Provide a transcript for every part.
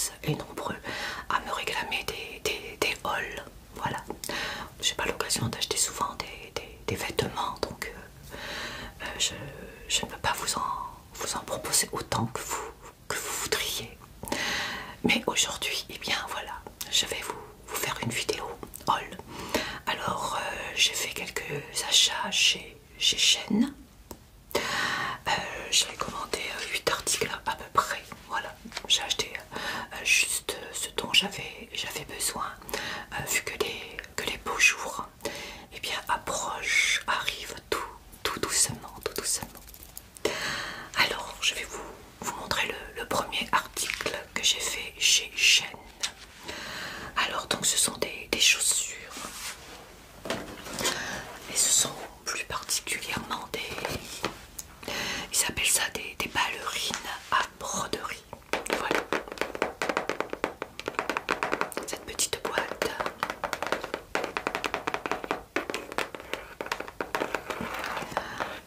nombreuses et nombreux à me réclamer des hauls. Voilà, j'ai pas l'occasion d'acheter souvent des vêtements, donc je ne peux pas vous en proposer autant que vous voudriez. Mais aujourd'hui, eh bien voilà, je vais vous faire une vidéo haul. Alors, j'ai fait quelques achats chez Shein. J'ai commandé 8 articles à peu près. Voilà, j'ai acheté juste ce dont j'avais besoin, vu que les beaux jours eh bien, approchent, arrivent tout doucement, tout doucement. Alors, je vais vous montrer le premier article que j'ai fait chez Shein. Alors, donc, ce sont des chaussures. Et ce sont plus particulièrement ils appellent ça des ballerines à broderie. Voilà. Cette petite boîte.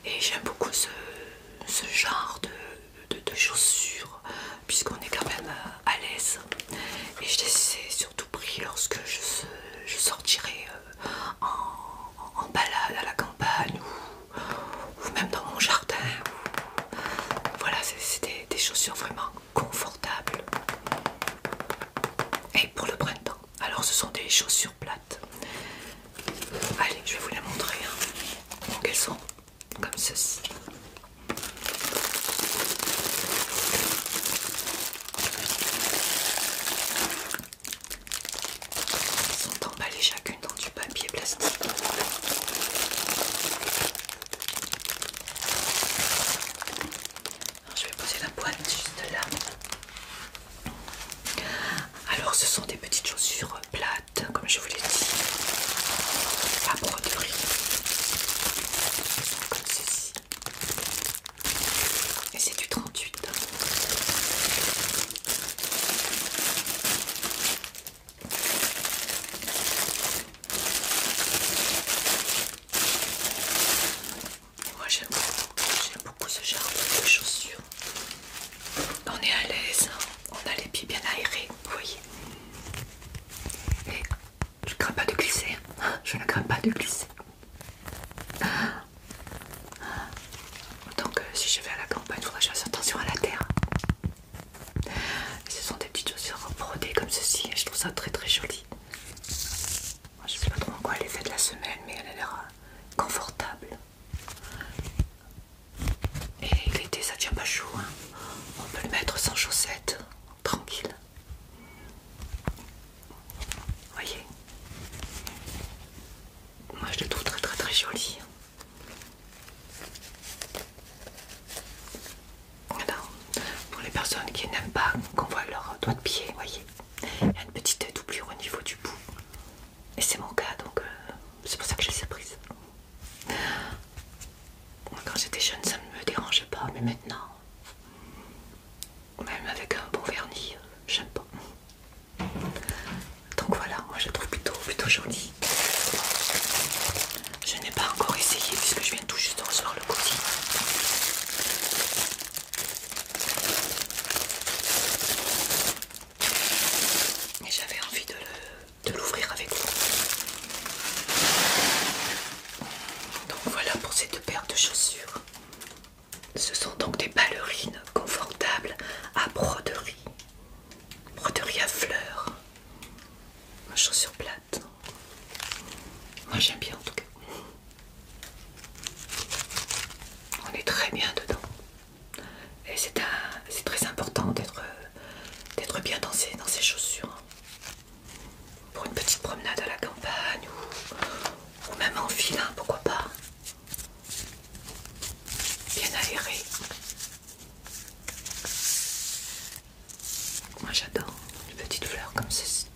Et j'aime beaucoup ce genre de chaussures, puisqu'on est quand même à l'aise. Et je les ai surtout pris lorsque je sortirai en balade à la campagne ou même dans mon jardin. Voilà, c'est des chaussures vraiment confortables. Et pour le printemps, alors ce sont des chaussures plates. Allez, je vais vous les montrer. Donc elles sont comme ceci. Elles sont emballées chacune dans du papier plastique. Alors, je vais poser la boîte juste là. Alors ce sont des petites chaussures plates, comme je vous l'ai dit, à broderie. Comme ceci. Et c'est du 38. Moi j'aime beaucoup ce genre de chaussures. On est à l'aise, on a les pieds bien aérés, vous voyez. Et je ne crains pas de glisser, je ne crains pas de glisser. Donc si je vais à la campagne, il faudra que je fasse attention à la terre. Et ce sont des petites chaussures brodées comme ceci, et je trouve ça très très joli. Moi, je ne sais pas trop en quoi elle est faite la semelle, mais elle a l'air confortable. Et l'été ça tient pas chaud, on peut le mettre sans chaussettes, tranquille. Voyez, moi je le trouve très très très joli. Alors, pour les personnes qui n'aiment pas qu'on voit leurs doigts de pied, voyez, il y a une petite doublure au niveau du bout. Et c'est mon cas, donc c'est pour ça que je les ai prises. Quand j'étais jeune, ça ne me dérangeait pas, mais maintenant, même avec un bon vernis, j'aime pas. Donc voilà, moi je la trouve plutôt jolie. Je n'ai pas encore essayé puisque je viens tout juste de recevoir le colis. Et j'avais envie de l'ouvrir avec vous. Donc voilà pour ces deux paires de chaussures. Ce sont donc des ballerines confortables à broderie. Broderie à fleurs. Chaussures plates. Moi j'aime bien en tout cas. On est très bien dedans. Et c'est très important d'être bien dans ces chaussures. Pour une petite promenade à la campagne ou même en ville, pourquoi pas. Bien aéré. Moi j'adore une petite fleur comme ceci.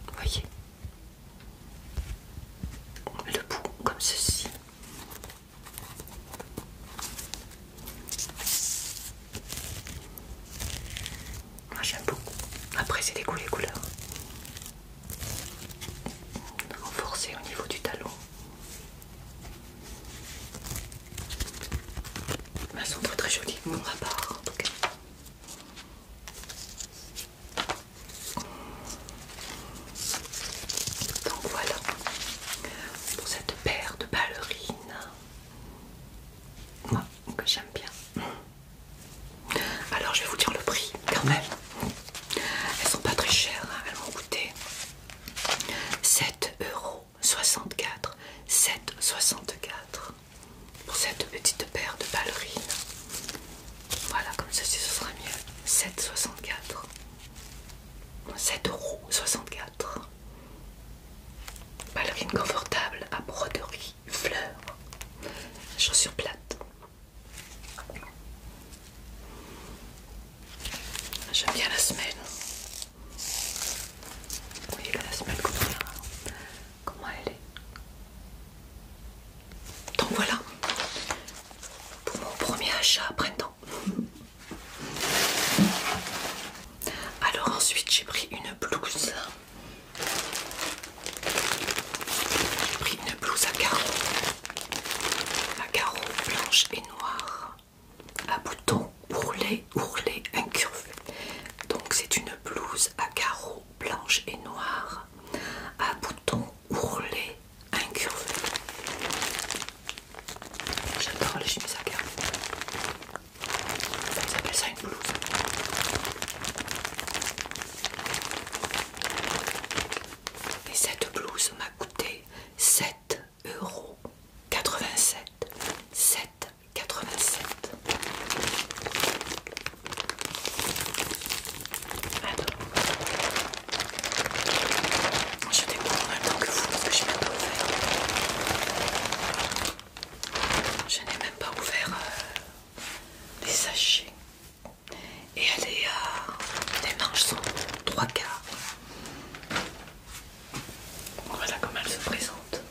Vous voyez, le bout comme ceci. Moi j'aime beaucoup. Après c'est des goûts, les couleurs. Renforcé au niveau du talon. Elles sont très très jolies pour ma part en tout cas. quand même, elles sont pas très chères, hein. Elles m'ont coûté 7,64 €. 7,64 € pour cette petite paire de ballerines. Voilà, comme ça, ce sera mieux. 7,64 €. 7,64 €. Ballerines confortables à broderie fleurs. Chaussures plates. J'aime bien la semelle. Vous voyez la semelle comment elle est. Donc voilà pour mon premier achat à printemps. Alors ensuite j'ai pris une blouse. J'ai pris une blouse à carreaux blanche et noire, à boutons ourlés incurvés. Donc c'est une blouse à carreaux blanche et noire, à boutons ourlés incurvés. J'adore les chemises à carreaux. On appelle ça une blouse. Et cette blouse m'a coûté 7,87 €. 7,87 €. Alors, je découvre en même temps que vous parce que je n'ai même pas ouvert. Je n'ai même pas ouvert les sachets. Et elle est les manches sont 3/4. Voilà comment elle se présente.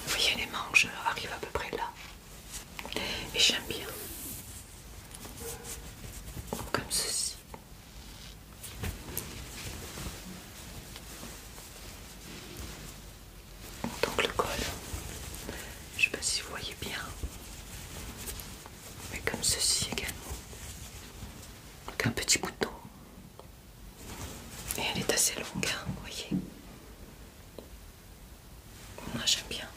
Vous voyez, les manches arrivent à peu près là. Et j'aime bien. Comme ceci. Donc le col, je ne sais pas si vous voyez bien, mais comme ceci également. Donc un petit bouton. Et elle est assez longue, hein, vous voyez. Moi j'aime bien.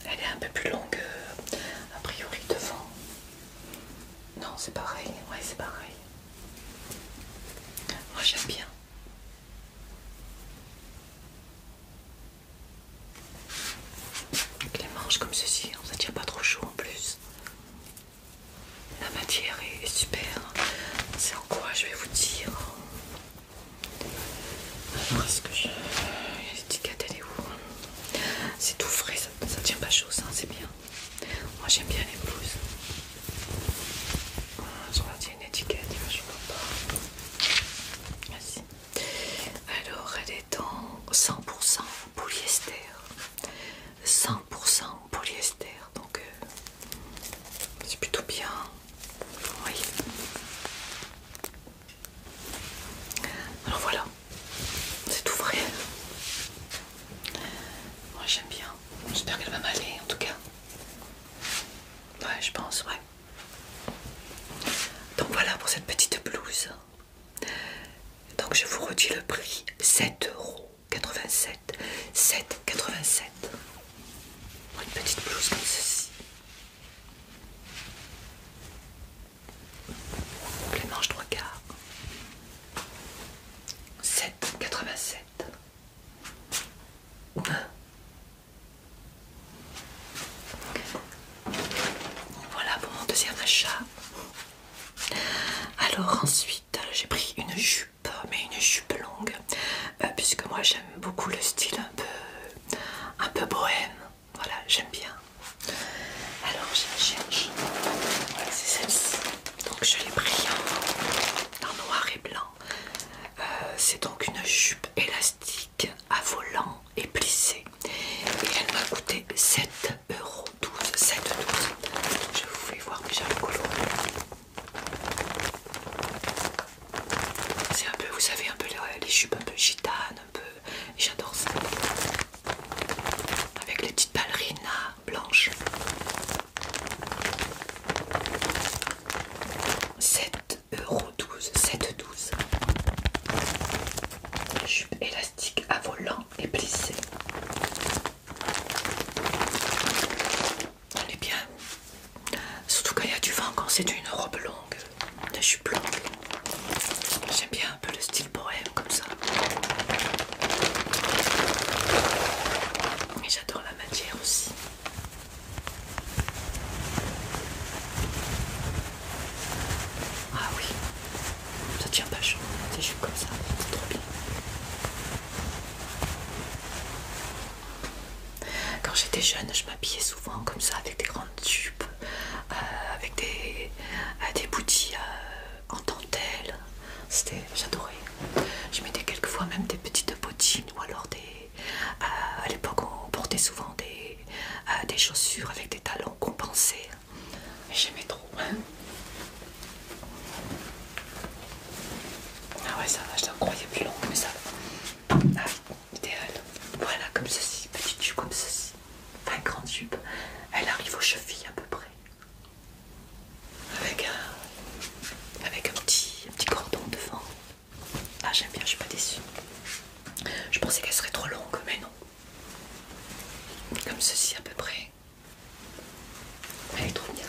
Elle est un peu plus longue a priori devant. Non, c'est pareil, ouais, c'est pareil. Moi j'aime bien. Avec les manches comme ceci, ça tient pas trop chaud en plus. La matière est super. C'est en quoi, je vais vous dire. Alors est-ce que je... L'étiquette elle est où? C'est tout frais, ça tient pas chaud, ça, c'est bien. Moi j'aime bien les blouses. Je regarde une étiquette, je ne vois pas. Merci. Alors elle est en 100% polyester. 100% polyester, donc c'est plutôt bien. Vous voyez. Alors voilà, c'est tout frais. Moi j'aime bien. J'espère qu'elle va m'aller en tout cas. Ouais, je pense, ouais. Donc voilà pour cette petite blouse. Donc je vous redis le prix, 7,87 €. 7,87 €. Pour une petite blouse comme ceci. Les manches 3/4. 7,87 €. Voilà pour mon deuxième achat. Alors ensuite j'ai pris une jupe, mais une jupe longue, puisque moi j'aime beaucoup le style un peu bohème. Voilà, j'aime bien. Alors je la cherche. Voilà, c'est celle-ci. Donc je l'ai pris en noir et blanc. C'est donc une jupe élastique à volant et plissée. Et elle m'a coûté 7,12 €. 7,12 €. Je vous fais voir déjà le colo. C'est un peu, vous savez, un peu les jupes un peu gitanes, un peu. J'adore ça. Avec les petites ballerines blanches. 7,12 €. 7,12 €. Jupe élastique à volant et plissée. Elle est bien. Surtout quand il y a du vent, quand c'est une robe longue de la jupe longue. J'aime bien un peu le style bohème comme ça. Mais j'adore la matière aussi. Ah oui, ça tient pas chaud, des jupes comme ça, c'est trop bien. Quand j'étais jeune, je m'habillais souvent comme ça avec des grandes jupes, avec des bouties en dentelle. J'adorais. Je mettais quelquefois même des petites bottines ou alors à l'époque on portait souvent des chaussures avec des talons compensés. Et j'aimais trop. Ah ouais, ça va, je la croyais plus longue, mais ça va. Ah, idéal. Voilà, comme ceci, petite jupe comme ceci. Enfin, grande jupe. Elle arrive aux chevilles à peu près. Avec un petit cordon devant. Ah, j'aime bien, je suis pas déçue. Je pensais qu'elle serait trop longue, mais non. Comme ceci à peu près. Elle est trop bien.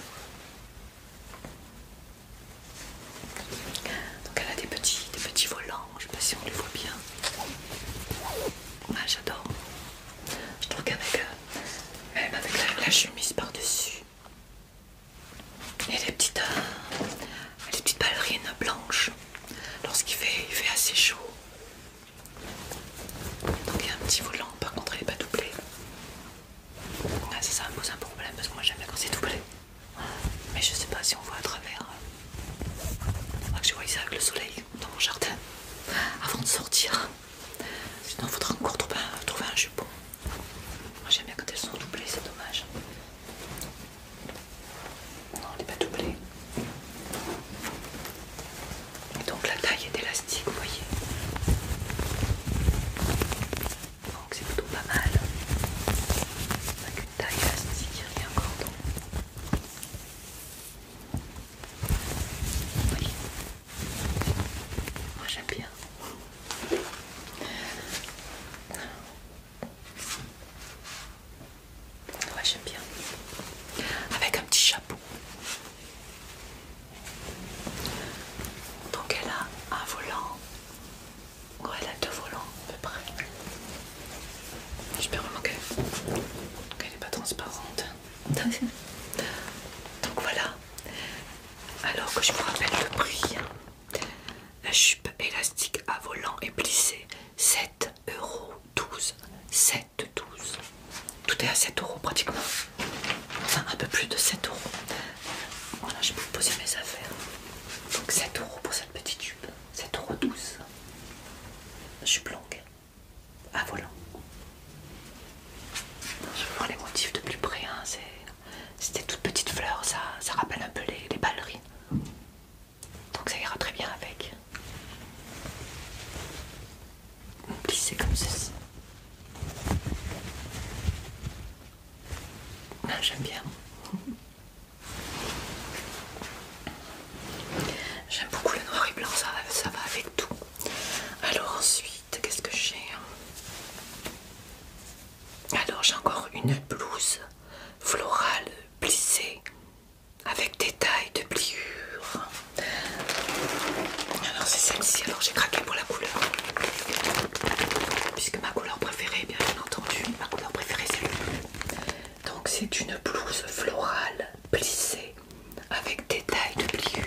Donc elle a des petits volants, je sais pas si on les voit bien. Ah, j'adore. Je trouve qu'avec même avec la chemise par-dessus et les petites ballerines blanches lorsqu'il fait assez chaud. Donc il y a un petit volant, par contre elle n'est pas doublée. Ah, ça me pose un problème parce que moi j'aime bien quand c'est doublé. Mais je sais pas si on voit à travers. Faudra que je voie ça avec le soleil dans mon jardin avant de sortir. Sinon il faudra encore trouver un jupon. Moi j'aime bien quand elles sont doublées, c'est dommage. Non, elle n'est pas doublée. Et donc la taille est élastique, vous voyez. Donc c'est plutôt pas mal. Avec une taille élastique et un cordon. Vous voyez. Moi j'aime bien. Ouais, j'aime bien. Avec un petit chapeau. Donc elle a un volant. Ouais, elle a deux volants à peu près. J'espère vraiment qu'elle n'est pas transparente. Donc voilà. Alors que je vous rappelle le prix. La jupe élastique à volant et plissée, 7,12 €. 7,12 €. Tout est à 7 € pratiquement. Enfin, un peu plus de 7 €. Voilà, je peux vous poser mes affaires. Donc 7 € pour cette petite jupe. 7,12 €. Jupe longue. À volant. Je vais voir les motifs de plus près. Hein. C'est des toutes petites fleurs. Ça rappelle un peu les ballerines. Donc ça ira très bien avec. Plissé comme ceci. Ah, j'aime bien. J'aime beaucoup le noir et blanc, ça va avec tout. Alors ensuite, qu'est-ce que j'ai? Alors j'ai encore une blouse florale plissée avec des tailles de pliure. Alors c'est celle-ci, alors j'ai craqué pour la couleur. Puisque ma couleur préférée, bien entendu, ma couleur préférée c'est le bleu. Donc c'est une blouse florale plissée avec des tailles de pliure.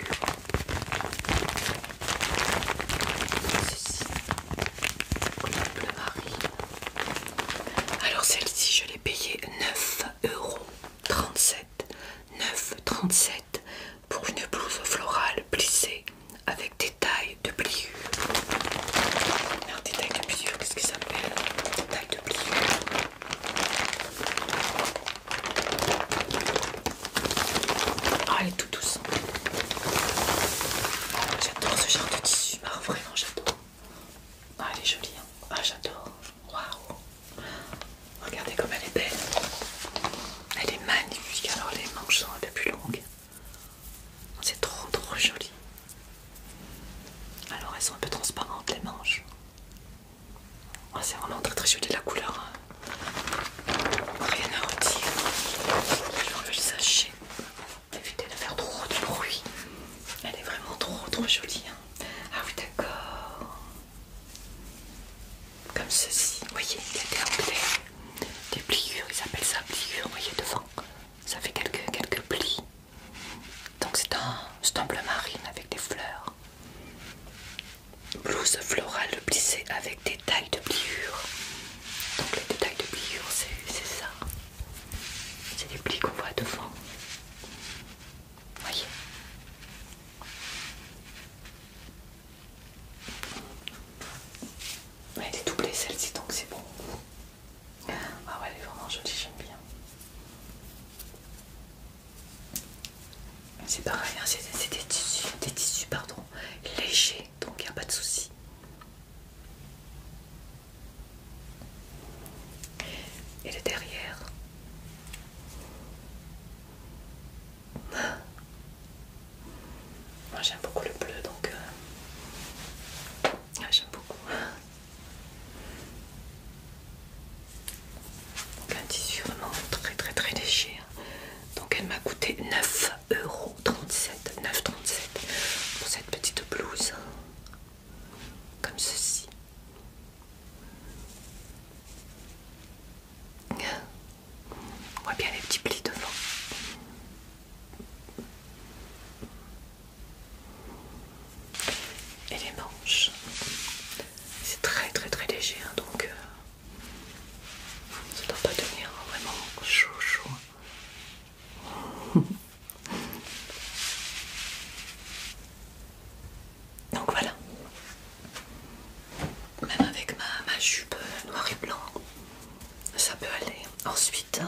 Ceci, couleur bleu marine. Alors celle-ci, je l'ai payée 9,37 €. 9,37 € pour une blouse florale plissée avec des tailles de pliure. Alors des tailles de pliure, qu'est-ce que ça s'appelle? Des tailles de pliure. Ah, elle est tout douce. J'adore ce genre de tissu. Ah, vraiment, j'adore. Ah, elle est jolie. Hein. Ah, j'adore. Waouh. Regardez comme elle est belle. Elle est magnifique. Alors, les manches sont un peu plus longues. C'est trop, trop joli. Alors, elles sont un peu transparentes, les manches. Oh, c'est vraiment très, très joli la couleur. Rien à redire. Je vais enlever le sachet. Évitez de faire trop de bruit. Elle est vraiment trop trop joli. Hein. Ah oui, d'accord. Comme ceci. Vous voyez, il y a des anglais, des pliures, ils appellent ça pliure. Vous voyez devant, ça fait quelques plis. Donc c'est un bleu marine avec des fleurs. Blouse florale plissée avec des tailles de pliure. Donc les détails de pliure, c'est ça. C'est les plis qu'on voit devant. Voyez. Elle est doublée celle-ci, donc c'est bon. Ah ouais, elle est vraiment jolie, j'aime bien. C'est pareil, hein, c'est des tissus pardon, légers, donc il n'y a pas de souci. Et le derrière. Moi j'aime beaucoup le bleu, donc j'aime beaucoup. Donc un tissu vraiment très léger. Donc elle m'a coûté 9,37 €. 9,37 € pour cette petite blouse. Comme ceci. On voit bien les petits plis devant. Et les manches. C'est très léger, hein, donc ça ne doit pas devenir vraiment chaud. Donc voilà. Même avec ma jupe noir et blanc, ça peut aller. Ensuite,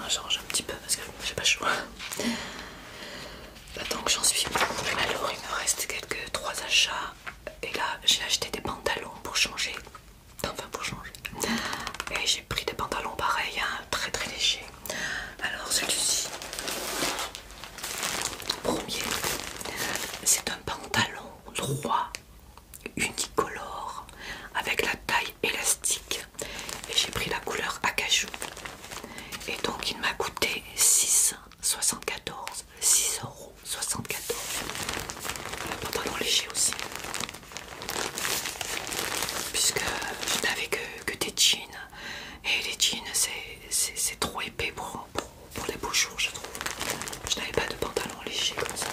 j'arrange un petit peu parce que j'ai pas chaud. Donc j'en suis. Alors il me reste trois achats. Et là j'ai acheté des pantalons pour changer. Enfin pour changer. Et j'ai pris des pantalons pareils, hein, très légers. Alors celui-ci, premier, c'est un pantalon droit unicolore avec la taille élastique. Et j'ai pris la couleur acajou. Et donc il m'a coûté 6,74 €. 6,74 €. Un pantalon léger aussi. Puisque je n'avais que des jeans. Et les jeans c'est trop épais pour les beaux jours, je trouve. Je n'avais pas de pantalon léger comme ça.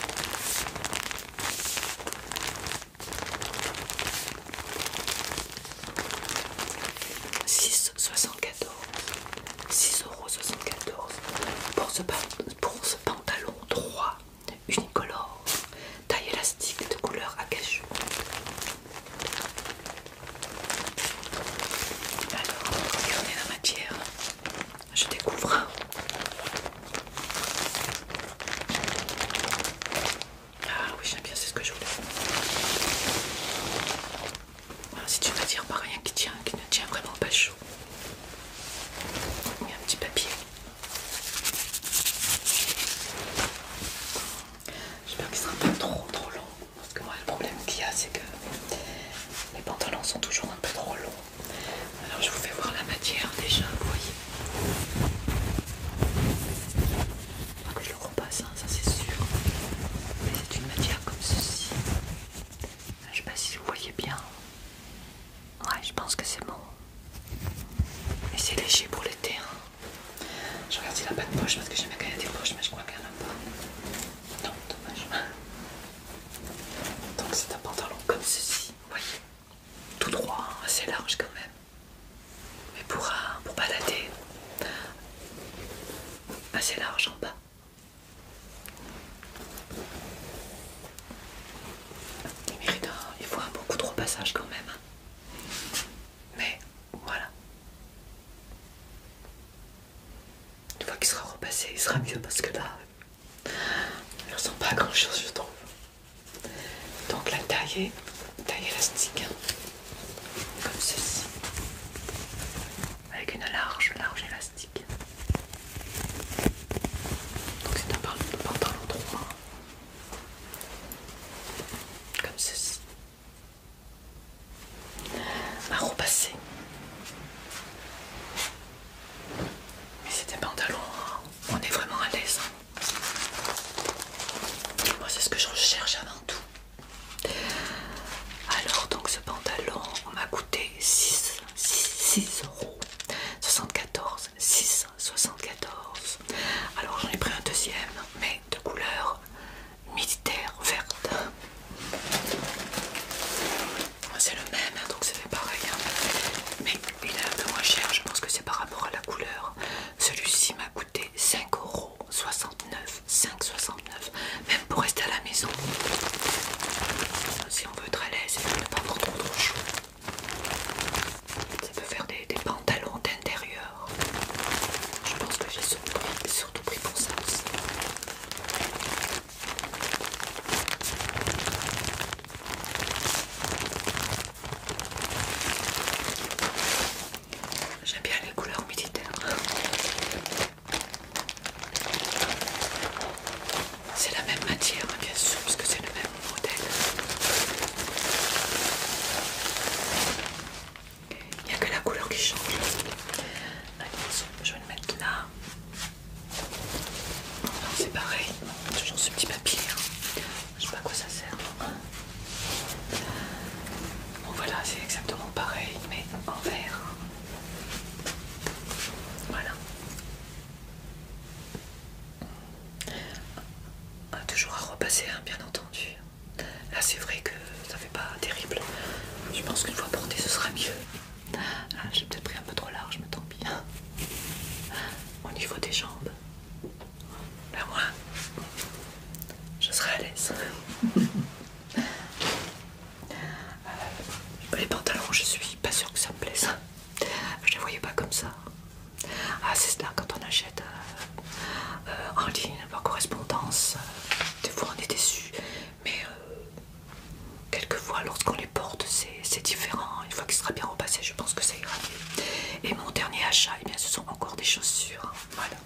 « 6,74 €. 6,74 € pour ce pantalon droit unicolore, taille élastique de couleur acajou. Alors, regardez la matière. Je découvre. Ah oui, j'aime bien, c'est ce que je voulais. Alors, c'est une matière pas rien qui ne tient vraiment pas chaud. Il y a un petit papier. J'espère qu'il sera pas trop long. Parce que moi, le problème qu'il y a, c'est que les pantalons sont toujours un peu trop longs. Alors, je vous fais voir la matière déjà, vous voyez. Faut que je le repasse, hein, ça c'est sûr. Mais c'est une matière comme ceci. Je sais pas si vous voyez bien. Ouais, je pense que c'est bon. Et c'est léger pour l'été. Hein. Je regarde s'il n'a pas de poche parce que j'aimais quand il y a des poches, mais je crois qu'il n'y en a pas. Non, dommage. Donc c'est un pantalon comme ceci, vous voyez. Tout droit, hein, assez large quand même. Mais pour balader, assez large en bas. Il faut un beaucoup de repassage quand même. Mais voilà. Une fois qu'il sera repassé, il sera mieux parce que là, il ne ressemble pas à grand chose, je trouve. Donc la taille élastique, comme ceci, avec une large élastique. Donc c'est un pantalon droit, comme ceci, à repasser. Mais c'est des pantalons, on est vraiment à l'aise. Moi c'est ce que je cherche avant tout. Alors donc ce pantalon m'a coûté 6,74 €. 6,74 €. Alors j'en ai pris un deuxième, mais de couleur militaire verte. C'est le même, hein, donc ça fait pareil. Hein. Mais il est un peu moins cher, je pense que c'est par rapport à la couleur. Celui-ci m'a coûté 5,69 €. 5,69 €. Même pour rester à la maison. Si on veut être à l'aise et ne pas avoir trop chaud. Ça peut faire des pantalons d'intérieur. Je pense que j'ai surtout pris pour ça aussi. J'aime bien les couleurs militaires. C'est la même matière, hein, bien sûr, puisque c'est le même modèle. Il n'y a que la couleur qui change. Allez, je vais le mettre là. C'est pareil, toujours ce petit papier. Hein. Je sais pas à quoi ça sert. Bon voilà, c'est exactement pareil, mais en vert. Voilà. Toujours à repasser, hein, bien entendu. Là c'est vrai que ça fait pas terrible. Je pense qu'une fois porté ce sera mieux. Ah, j'ai peut-être pris un peu trop large, mais tant pis. Au niveau des jambes. Là moi, je serai à l'aise. Les pantalons, je suis pas sûre que ça me plaise. Je les voyais pas comme ça. Ah, c'est là quand on achète en ligne par correspondance. Des fois on est déçu, mais quelquefois lorsqu'on les porte c'est différent. Une fois qu'il sera bien repassé, je pense que ça ira mieux. Et mon dernier achat, eh bien, ce sont encore des chaussures. Voilà.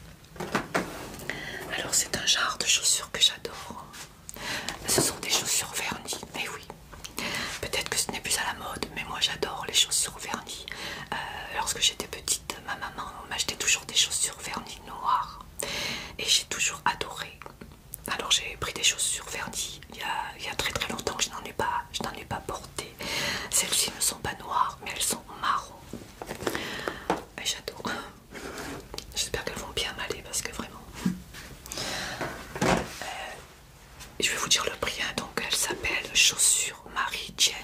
Alors c'est un genre de chaussures que j'adore. Ce sont des chaussures vernies, mais oui. Peut-être que ce n'est plus à la mode, mais moi j'adore les chaussures vernies. Lorsque j'étais petite, ma maman m'achetait toujours des chaussures vernies noires. Et j'ai toujours adoré. Alors j'ai pris des chaussures vernies il y a très très longtemps que je n'en ai pas porté. Celles-ci ne sont pas noires, mais elles sont marron. Et j'adore. J'espère qu'elles vont bien m'aller parce que vraiment. Je vais vous dire le prix, hein. Donc elles s'appellent chaussures Mary Jane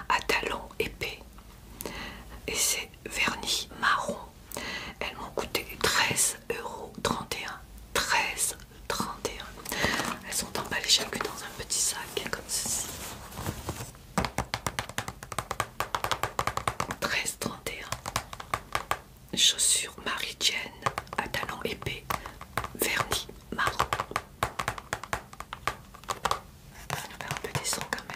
à talons épais. Et c'est vernis marron. Elles m'ont coûté 13,31 €. 13,31 €. Elles sont emballées chacune dans un petit sac comme ceci. 13,31 €. Chaussures Mary Jane à talons épais, vernis marron. On va faire un peu des sons quand même.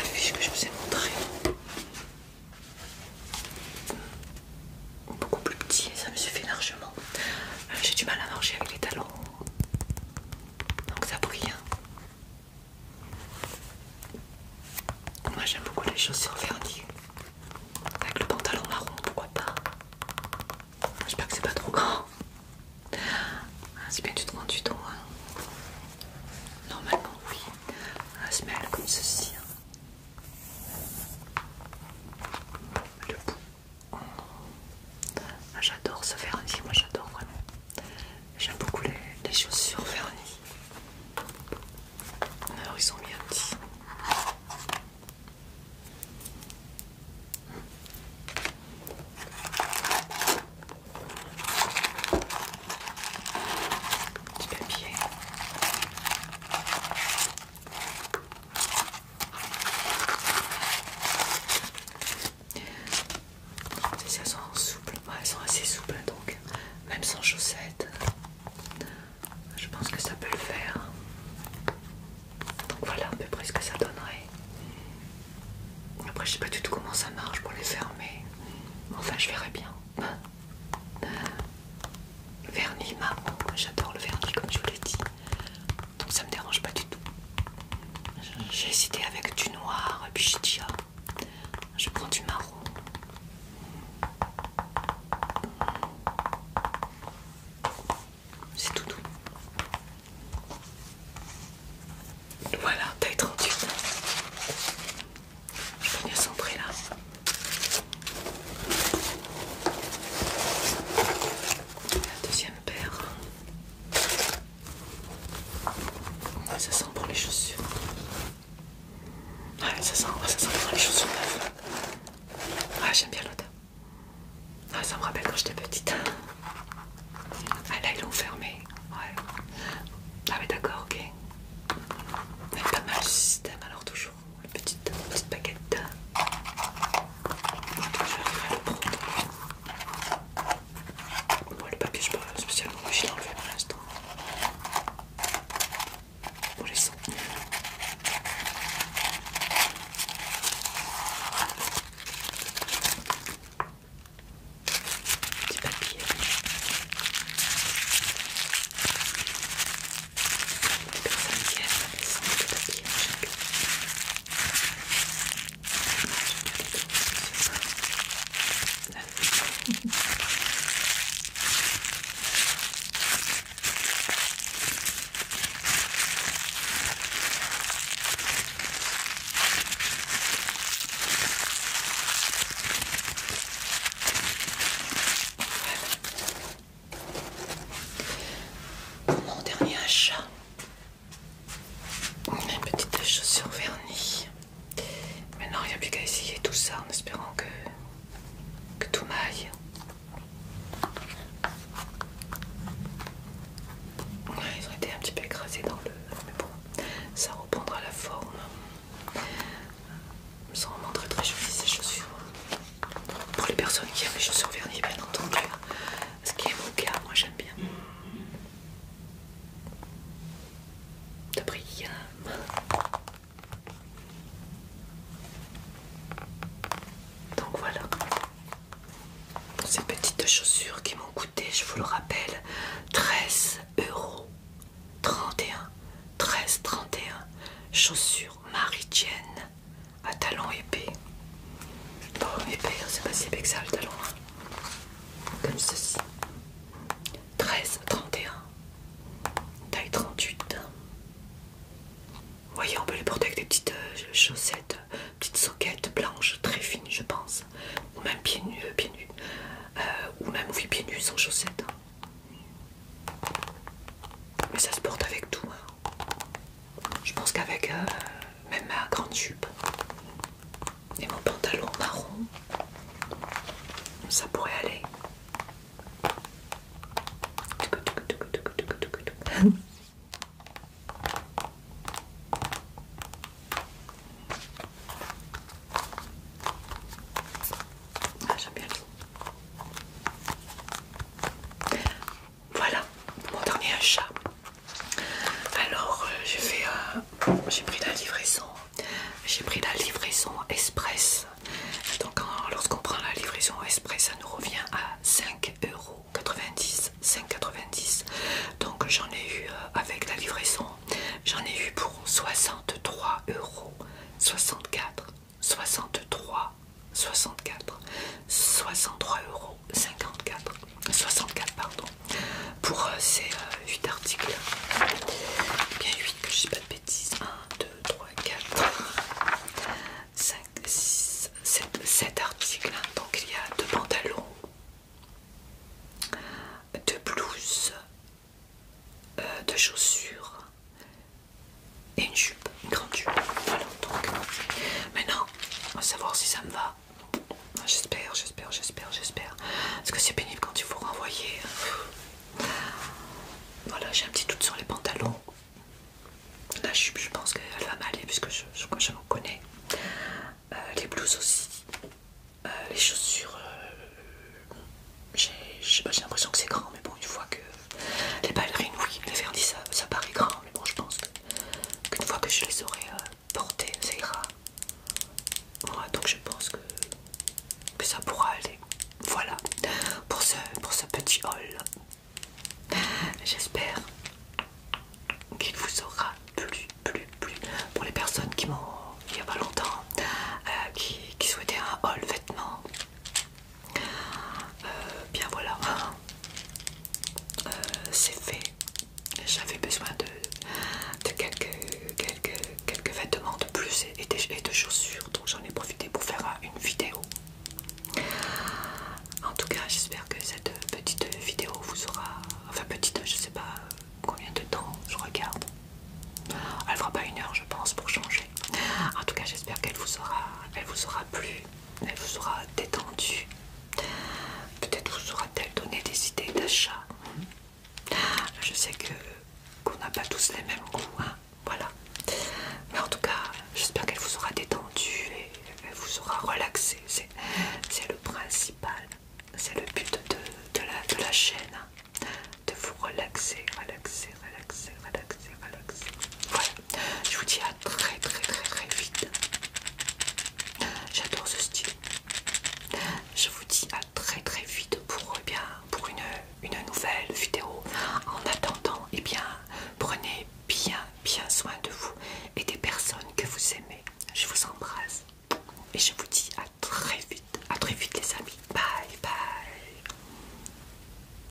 fiche que je vous ai montré. Beaucoup plus petit et ça me suffit largement. J'ai du mal à marcher avec les talons. Donc ça brille. Moi j'aime beaucoup les chaussures vernis. Avec le pantalon marron, pourquoi pas. J'espère que c'est pas trop grand. C'est bien du 38 ans. Normalement oui. La semelle comme ceci. Le bout. J'adore ce vernis, moi j'adore vraiment. J'aime beaucoup les chaussures vernis. Alors ils sont bien petits. Petit papier. Elles sont souples, ouais, elles sont assez souples donc même sans chaussettes, je pense que ça peut le faire. Donc voilà à peu près ce que ça donnerait. Après je sais pas du tout comment ça marche pour les fermer. Enfin je verrai bien. Vernis marron, j'adore le vernis comme je vous l'ai dit. Donc ça me dérange pas du tout. J'ai hésité avec du noir et puis j'ai dit ah, je prends du marron. C'est tout doux. Voilà, taille 38. Je peux bien centrer là. La deuxième paire. Ça sent pour les chaussures. Ouais, ça sent pour les chaussures neuves. Ah, j'aime bien l'odeur. Ah, ça me rappelle quand j'étais petite. Ah, là, ils l'ont fermé. Ouais. Ah, mais d'accord, ok. Mais pas mal ce système, alors toujours. Une petite baguette. J'arriverai à le prendre. Bon, le papier, je peux pas spécialement obligé d'enlever pour l'instant. Pour les sons. Petit papier. Des personnes qui aiment les sons de papier, moi j'aime bien. Mon dernier achat, une petite chaussure vernis. Maintenant, il n'y a plus qu'à essayer tout ça en espérant que tout m'aille. Ouais, ils ont été un petit peu écrasés dans le... Mais bon, ça reprendra la forme. Elles sont vraiment très très jolies ces chaussures. Pour les personnes qui aiment les chaussures vernis, bien entendu. Ce qui est mon cas, moi j'aime bien. Ça brille. Donc voilà. Ces petites chaussures qui m'ont coûté, je vous le rappelle, 13,31 €. 13,31 €. Chaussures Marie-Jane à talons épais. Bon, épais, c'est pas si épais que ça le talon. Hein. Comme ceci. 13,31 €. Taille 38. Vous voyez, on peut les porter avec des petites chaussettes, petites soquettes blanches très fines, je pense. Ou même pieds nus, ou même oui, pieds nus sans chaussettes. Mais ça se porte avec tout. Hein. Je pense qu'avec même ma grande jupe et mon pantalon marron, livraison express. Donc lorsqu'on prend la livraison express, ça nous revient à 5,90 €. Donc j'en ai eu avec la livraison, j'en ai eu pour 63,64 €, 63,54 €, 64 pardon, pour ces 8 articles. Bien 8 que je dis pas de bêtises. 1, 2, 3, 4, 5, 6, 7 articles. Donc il y a 2 pantalons, 2 blouses, 2 chaussures et une jupe, une grande jupe. Voilà, donc maintenant on va savoir si ça me va. J'espère. Parce que c'est pénible quand il faut renvoyer. Voilà, j'ai un petit doute sur les pantalons. La jupe, je pense qu'elle va m'aller puisque je m'en connais. Les blouses aussi. Les chaussures, j'ai l'impression que c'est grand, mais bon, une fois que les ballerines, oui, les verdis, ça paraît grand, mais bon, je pense qu'une fois que je les aurai portées, ça ira. Voilà, donc je pense que ça pourra aller. Voilà pour ce petit haul. J'espère qu'il vous aura plu. Pour les personnes qui m'ont, il n'y a pas longtemps, qui souhaitaient un haul vêtements, bien voilà, c'est fait. J'avais besoin de quelques vêtements de plus et de chaussures, donc j'en ai profité pour faire une vidéo. En tout cas, j'espère que cette petite vidéo vous aura, enfin petite, je sais pas combien de temps je regarde. Elle fera pas 1 heure, je pense, pour changer. En tout cas, j'espère qu'elle vous aura plu, elle vous aura détendu. Peut-être vous aura-t-elle donné des idées d'achat. Je sais qu'on n'a pas tous les mêmes goûts, hein, voilà. Mais en tout cas, j'espère qu'elle vous aura détendu et elle vous aura relaxé. C'est le principal, c'est le but de la chaîne.